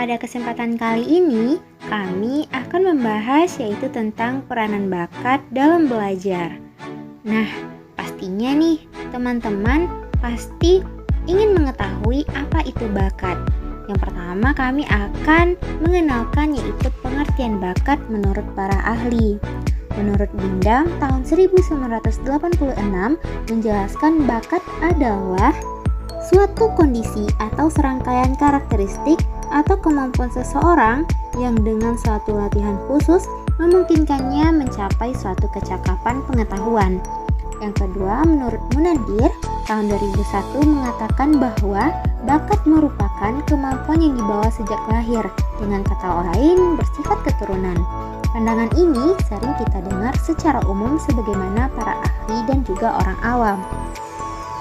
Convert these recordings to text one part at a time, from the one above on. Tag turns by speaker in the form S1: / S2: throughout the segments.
S1: pada kesempatan kali ini, kami akan membahas yaitu tentang peranan bakat dalam belajar. Nah, pastinya nih, teman-teman pasti ingin mengetahui apa itu bakat. Yang pertama kami akan mengenalkan yaitu pengertian bakat menurut para ahli. Menurut Bindam tahun 1986 menjelaskan bakat adalah suatu kondisi atau serangkaian karakteristik atau kemampuan seseorang yang dengan suatu latihan khusus memungkinkannya mencapai suatu kecakapan pengetahuan. Yang kedua, menurut Munadir tahun 2001 mengatakan bahwa bakat merupakan kemampuan yang dibawa sejak lahir, dengan kata lain bersifat keturunan. Pandangan ini sering kita dengar secara umum sebagaimana para ahli dan juga orang awam.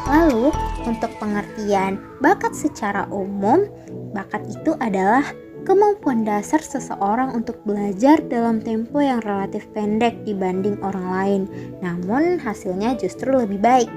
S1: Lalu, untuk pengertian bakat secara umum, bakat itu adalah kemampuan dasar seseorang untuk belajar dalam tempo yang relatif pendek dibanding orang lain, namun hasilnya justru lebih baik.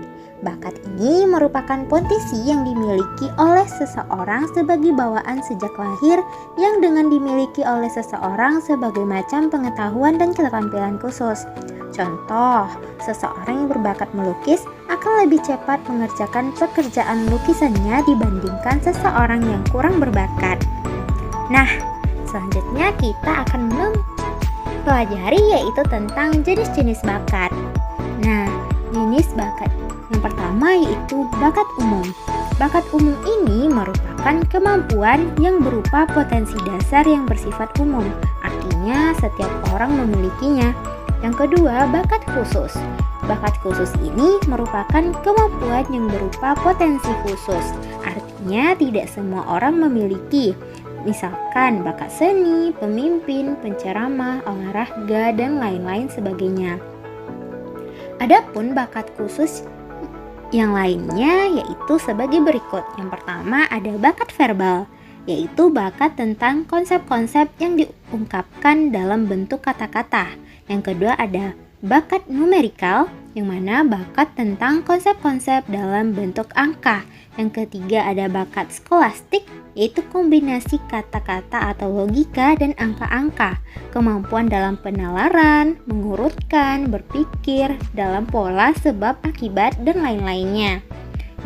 S1: Bakat ini merupakan potensi yang dimiliki oleh seseorang sebagai bawaan sejak lahir yang dengan dimiliki oleh seseorang sebagai macam pengetahuan dan keterampilan khusus. Contoh, seseorang yang berbakat melukis akan lebih cepat mengerjakan pekerjaan lukisannya dibandingkan seseorang yang kurang berbakat. Nah, selanjutnya kita akan mempelajari yaitu tentang jenis-jenis bakat. Nah, jenis bakat yang pertama yaitu bakat umum. Bakat umum ini merupakan kemampuan yang berupa potensi dasar yang bersifat umum, artinya setiap orang memilikinya. Yang kedua, bakat khusus. Bakat khusus ini merupakan kemampuan yang berupa potensi khusus, artinya tidak semua orang memiliki. Misalkan bakat seni, pemimpin, penceramah, olahraga, dan lain-lain sebagainya. Adapun bakat khusus yang lainnya yaitu sebagai berikut. Yang pertama ada bakat verbal, yaitu bakat tentang konsep-konsep yang diungkapkan dalam bentuk kata-kata. Yang kedua ada bakat numerikal, yang mana bakat tentang konsep-konsep dalam bentuk angka. Yang ketiga ada bakat skolastik, yaitu kombinasi kata-kata atau logika dan angka-angka, kemampuan dalam penalaran, mengurutkan, berpikir dalam pola sebab akibat dan lain-lainnya.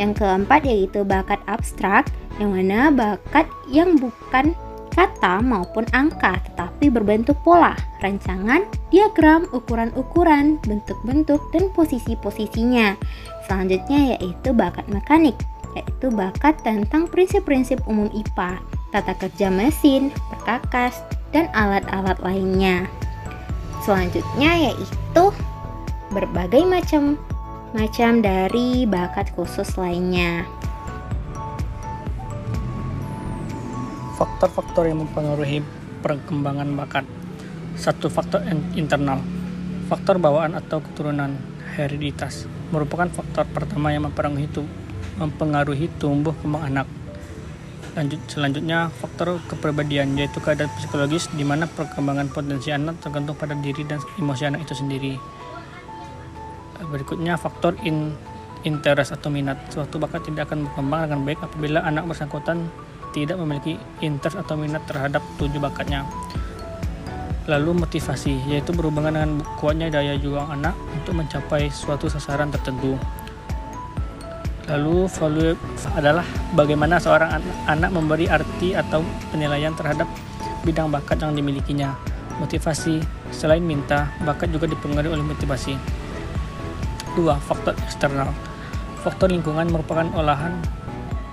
S1: Yang keempat yaitu bakat abstrak, yang mana bakat yang bukan kata maupun angka tetapi berbentuk pola, rancangan, diagram, ukuran-ukuran, bentuk-bentuk, dan posisi-posisinya. Selanjutnya yaitu bakat mekanik, yaitu bakat tentang prinsip-prinsip umum IPA, tata kerja mesin, perkakas, dan alat-alat lainnya. Selanjutnya yaitu berbagai macam dari bakat khusus lainnya.
S2: Faktor-faktor yang mempengaruhi perkembangan bakat. Satu, faktor internal. Faktor bawaan atau keturunan, hereditas, merupakan faktor pertama yang mempengaruhi tumbuh kembang anak. Selanjutnya, faktor kepribadian, yaitu keadaan psikologis di mana perkembangan potensi anak tergantung pada diri dan emosi anak itu sendiri. Berikutnya, faktor interest atau minat. Suatu bakat tidak akan berkembang dengan baik apabila anak bersangkutan tidak memiliki interest atau minat terhadap tujuan bakatnya. Lalu motivasi, yaitu berhubungan dengan kuatnya daya juang anak untuk mencapai suatu sasaran tertentu. Lalu value adalah bagaimana seorang anak memberi arti atau penilaian terhadap bidang bakat yang dimilikinya. Motivasi, selain minta, bakat juga dipengaruhi oleh motivasi. 2. Faktor eksternal. Faktor lingkungan merupakan olahan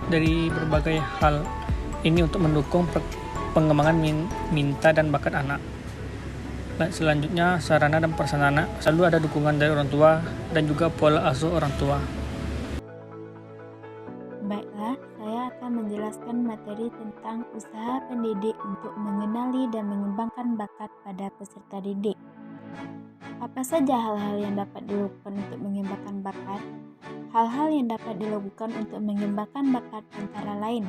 S2: dari berbagai hal ini untuk mendukung pengembangan minta dan bakat anak. Selanjutnya, sarana dan prasarana. Selalu ada dukungan dari orang tua dan juga pola asuh orang tua.
S3: Baiklah, saya akan menjelaskan materi tentang usaha pendidik untuk mengenali dan mengembangkan bakat pada peserta didik. Apa saja hal-hal yang dapat dilakukan untuk mengembangkan bakat? Hal-hal yang dapat dilakukan untuk mengembangkan bakat antara lain.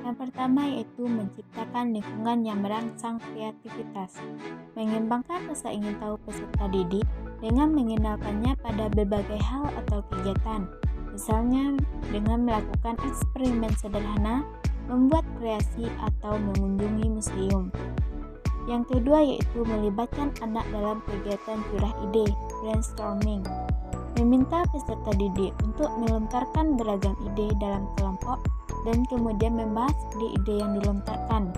S3: Yang pertama yaitu menciptakan lingkungan yang merangsang kreativitas. Mengembangkan rasa ingin tahu peserta didik dengan mengenalkannya pada berbagai hal atau kegiatan. Misalnya dengan melakukan eksperimen sederhana, membuat rekreasi atau mengunjungi museum. Yang kedua yaitu melibatkan anak dalam kegiatan curah ide, brainstorming. Meminta peserta didik untuk melontarkan beragam ide dalam kelompok dan kemudian membahas ide-ide yang dilontarkan.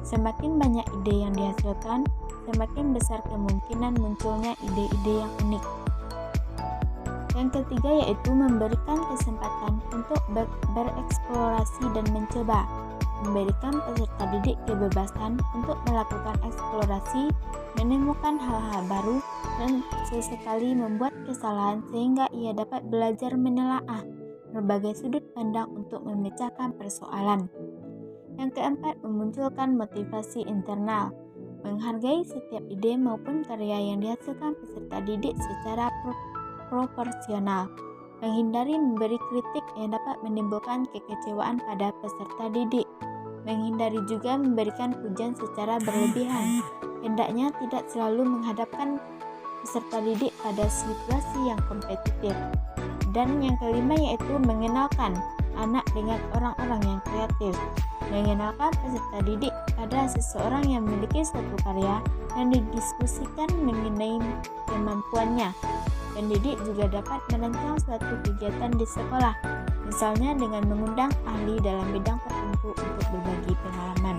S3: Semakin banyak ide yang dihasilkan, semakin besar kemungkinan munculnya ide-ide yang unik. Yang ketiga yaitu memberikan kesempatan untuk bereksplorasi dan mencoba. Memberikan peserta didik kebebasan untuk melakukan eksplorasi, menemukan hal-hal baru, dan sesekali membuat kesalahan sehingga ia dapat belajar menelaah berbagai sudut pandang untuk memecahkan persoalan. Yang keempat, memunculkan motivasi internal. Menghargai setiap ide maupun karya yang dihasilkan peserta didik secara proporsional. Menghindari memberi kritik yang dapat menimbulkan kekecewaan pada peserta didik. Menghindari juga memberikan pujian secara berlebihan. Hendaknya tidak selalu menghadapkan peserta didik pada situasi yang kompetitif. Dan yang kelima yaitu mengenalkan anak dengan orang-orang yang kreatif. Mengenalkan peserta didik pada seseorang yang memiliki suatu karya dan didiskusikan mengenai kemampuannya. Pendidik juga dapat merancang suatu kegiatan di sekolah, misalnya dengan mengundang ahli dalam bidang tertentu untuk berbagi pengalaman.